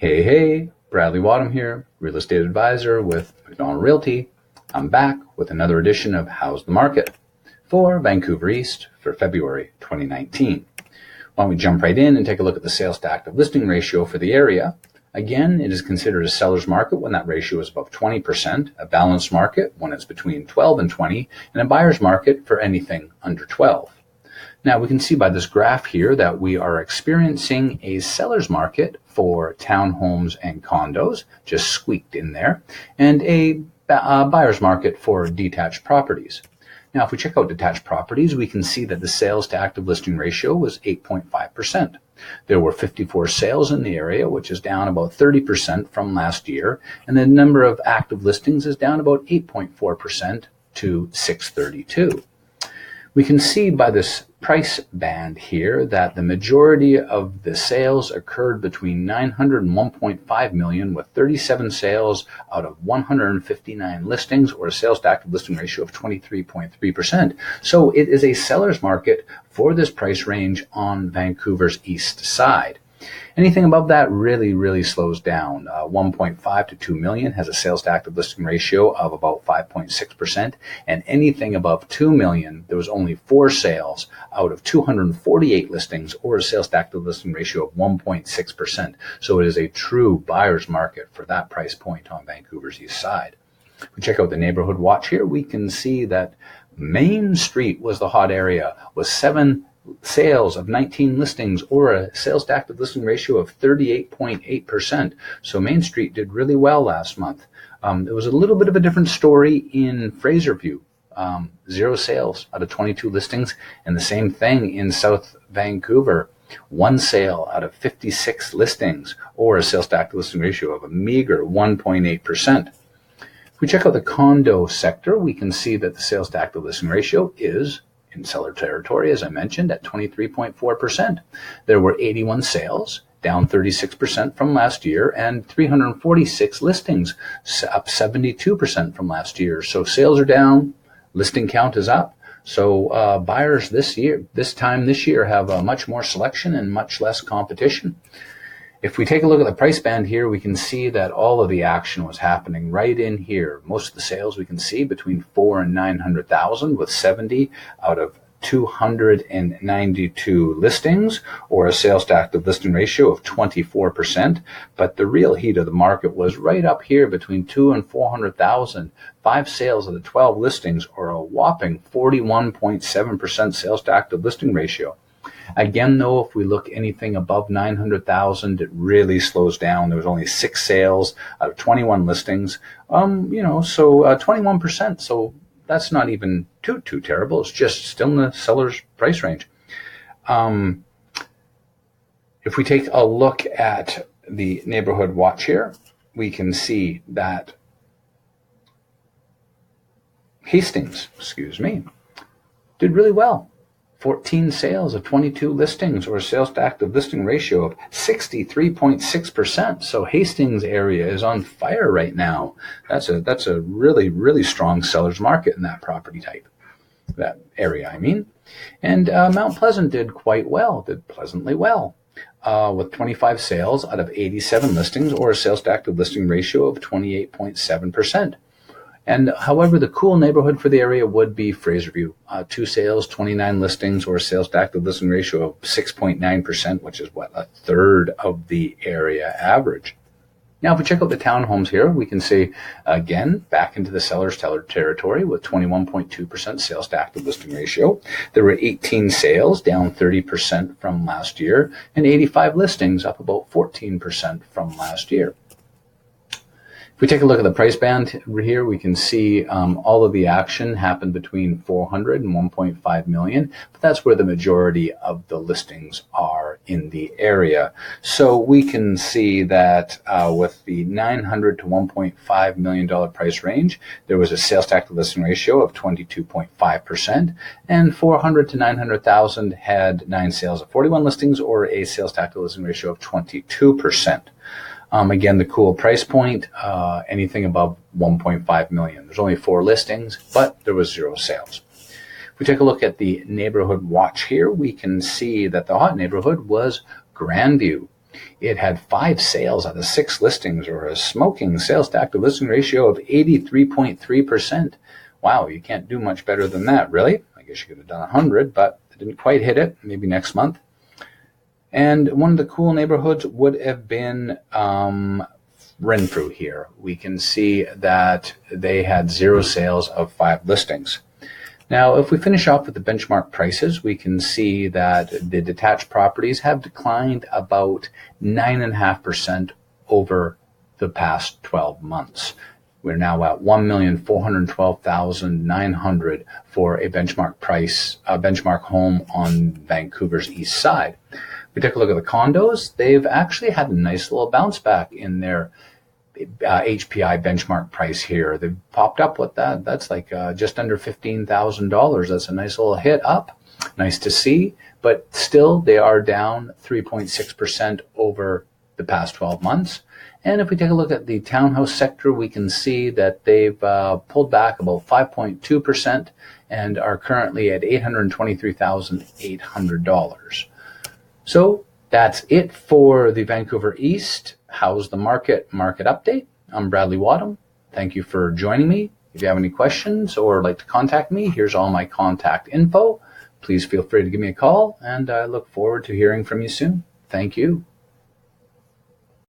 Hey, Bradley Wadham here, real estate advisor with McDonald Realty. I'm back with another edition of How's the Market for Vancouver East for February 2019. Why don't we jump right in and take a look at the sales to active listing ratio for the area. Again, it is considered a seller's market when that ratio is above 20%, a balanced market when it's between 12 and 20, and a buyer's market for anything under 12. Now we can see by this graph here that we are experiencing a seller's market for townhomes and condos, just squeaked in there, and a buyer's market for detached properties. Now if we check out detached properties, we can see that the sales to active listing ratio was 8.5%. There were 54 sales in the area, which is down about 30% from last year, and the number of active listings is down about 8.4% to 632. We can see by this price band here that the majority of the sales occurred between 900 and 1.5 million, with 37 sales out of 159 listings, or a sales to active listing ratio of 23.3%. So it is a seller's market for this price range on Vancouver's east side. Anything above that really slows down. 1.5 to 2 million has a sales to active listing ratio of about 5.6%, and anything above 2 million, there was only 4 sales out of 248 listings, or a sales to active listing ratio of 1.6%. So it is a true buyer's market for that price point on Vancouver's east side. If we check out the neighborhood watch here, we can see that Main Street was the hot area, with 7 sales of 19 listings, or a sales to active listing ratio of 38.8%. So Main Street did really well last month. It was a little bit of a different story in Fraserview. 0 sales out of 22 listings, and the same thing in South Vancouver. 1 sale out of 56 listings, or a sales to active listing ratio of a meager 1.8%. If we check out the condo sector, we can see that the sales to active listing ratio is in seller territory, as I mentioned, at 23.4%. There were 81 sales, down 36% from last year, and 346 listings, up 72% from last year. So sales are down, listing count is up. So buyers this time this year have much more selection and much less competition. If we take a look at the price band here, we can see that all of the action was happening right in here. Most of the sales we can see between 4 and 900,000, with 70 out of 292 listings, or a sales to active listing ratio of 24%. But the real heat of the market was right up here between 2 and 400,000. 5 sales of the 12 listings, or a whopping 41.7% sales to active listing ratio. Again, though, if we look anything above 900,000, it really slows down. There was only 6 sales out of 21 listings. So 21%. So that's not even too terrible. It's just still in the seller's price range. If we take a look at the neighborhood watch here, we can see that Hastings, did really well. 14 sales of 22 listings, or a sales to active listing ratio of 63.6%. So Hastings area is on fire right now. That's a really strong seller's market in that property type, that area, I mean. And Mount Pleasant did pleasantly well, with 25 sales out of 87 listings, or a sales to active listing ratio of 28.7%. And however, the cool neighborhood for the area would be Fraserview. 2 sales, 29 listings, or a sales to active listing ratio of 6.9%, which is a third of the area average. Now, if we check out the townhomes here, we can see, again, back into the seller's territory with 21.2% sales to active listing ratio. There were 18 sales, down 30% from last year, and 85 listings, up about 14% from last year. If we take a look at the price band here, we can see all of the action happened between 400 and 1.5 million, but that's where the majority of the listings are in the area. So we can see that with the 900 to 1.5 million dollar price range, there was a sales to active listing ratio of 22.5%, and 400 to 900,000 had 9 sales of 41 listings, or a sales to active listing ratio of 22%. Again, the cool price point, anything above 1.5 million. There's only 4 listings, but there was 0 sales. If we take a look at the neighborhood watch here, we can see that the hot neighborhood was Grandview. It had 5 sales out of 6 listings, or a smoking sales to active listing ratio of 83.3%. Wow, you can't do much better than that, really. I guess you could have done 100, but I didn't quite hit it. Maybe next month. And one of the cool neighborhoods would have been Renfrew here. We can see that they had 0 sales of 5 listings. Now, if we finish off with the benchmark prices, we can see that the detached properties have declined about 9.5% over the past 12 months. We're now at $1,412,900 for a benchmark price, a benchmark home on Vancouver's east side. If we take a look at the condos, they've actually had a nice little bounce back in their HPI benchmark price here. They've popped up with that. That's like just under $15,000. That's a nice little hit up. Nice to see, but still they are down 3.6% over the past 12 months. And if we take a look at the townhouse sector, we can see that they've pulled back about 5.2% and are currently at $823,800. So that's it for the Vancouver East. How's the market update? I'm Bradley Wadham. Thank you for joining me. If you have any questions or like to contact me, here's all my contact info. Please feel free to give me a call, and I look forward to hearing from you soon. Thank you.